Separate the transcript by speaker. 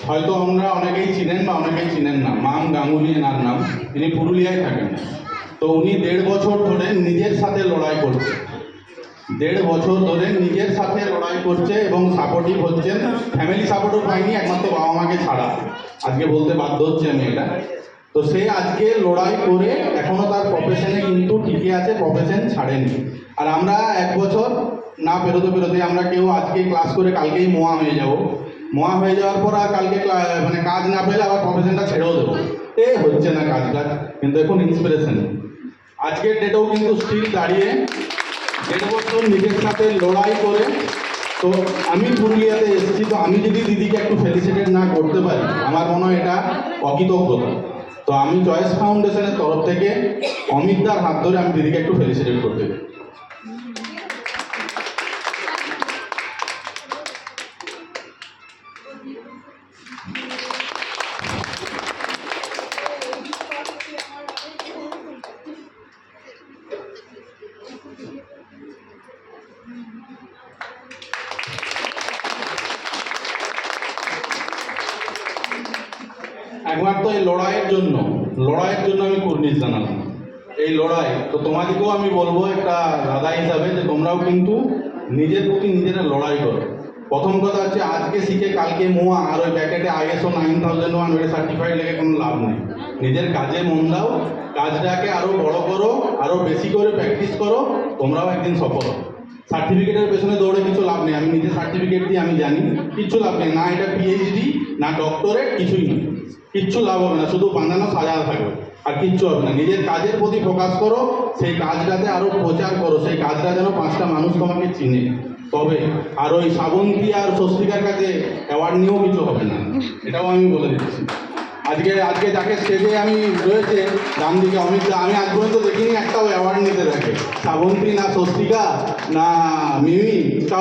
Speaker 1: হয়তো আমরা অনেকেই চিনেন বা অনেকেই চিনেন না, মাম গাঙ্গুলি এনার নাম। তিনি পুরুলিয়ায় থাকেন। তো উনি 1.5 বছর ধরে নিজের সাথে লড়াই করছে, 1.5 বছর ধরে নিজের সাথে লড়াই করছে এবং সাপোর্টিভ হচ্ছেন। ফ্যামিলি সাপোর্টও পাইনি, একমাত্র বাবা মাকে ছাড়া। আজকে বলতে বাধ্য হচ্ছে আমি এটা। তো সে আজকে লড়াই করে এখনো তার প্রফেশনে কিন্তু ঠিকই আছে, প্রফেশন ছাড়েনি। আর আমরা 1 বছর না পেরোতে আমরা কেউ আজকে ক্লাস করে কালকেই মোয়া হয়ে যাব। মোয়া হয়ে যাওয়ার পর আর কালকে মানে কাজ না পেলে আবার প্রফেশনটা ছেড়েও দেবো। হচ্ছে না কাজ, কিন্তু এখন ইন্সপিরেশন। আজকের ডেটেও কিন্তু স্টিল দাঁড়িয়ে 1.5 বছর নিজের সাথে লড়াই করে। তো আমি পুরুলিয়াতে এসেছি, তো আমি যদি দিদিকে একটু ফেলিসিটেট না করতে পারি, আমার মনে হয় এটা অকৃতজ্ঞতা। তো আমি চয়েস ফাউন্ডেশনের তরফ থেকে অমিতদার হাত ধরে আমি দিদিকে একটু ফেলিসিটেট করতে চাই। একমাত্র এই লড়াইয়ের জন্য আমি কুর্নিশ জানালাম। এই লড়াই তো তোমাদেরকেও আমি বলবো একটা দাদা হিসাবে, যে তোমরাও কিন্তু নিজের প্রতি নিজেরা লড়াই করো। প্রথম কথা হচ্ছে আজকে শিখে কালকে মোয়া আর ওই প্যাকেটে ISO 9001 ওই সার্টিফাইড লেগে কোনো লাভ নেই। নিজের কাজে মন দাও, কাজটাকে আরো বড় করো, আরো বেশি করে প্র্যাকটিস করো, তোমরাও একদিন সফল হবে। সার্টিফিকেটের পেছনে দৌড়ে কিছু লাভ নেই। আমি নিজে সার্টিফিকেট দিয়ে আমি জানি কিচ্ছু লাভ নেই, না এটা PhD না ডক্টরেট, কিছুই নেই, কিচ্ছু লাভ হবে না। শুধু বাঁধানো সাজানো থাকবে, আর কিচ্ছু হবে না। নিজের কাজের প্রতি ফোকাস করো, সেই কাজটাতে আরো প্রচার করো, সেই কাজটা যেন 5টা মানুষ তোমাকে চিনে। তবে আর ওই শ্রাবন্তী আর স্বস্তিকার কাছে অ্যাওয়ার্ড নিয়েও কিছু হবে না, এটাও আমি বলে দিচ্ছি। আজকে যাকে স্টেজে আমি রয়েছে ডান দিকে অমিত দা, আমি আজ পর্যন্ত দেখিনি একটাও অ্যাওয়ার্ড নিতে থাকে। শ্রাবন্তী না স্বস্তিকা না মিমি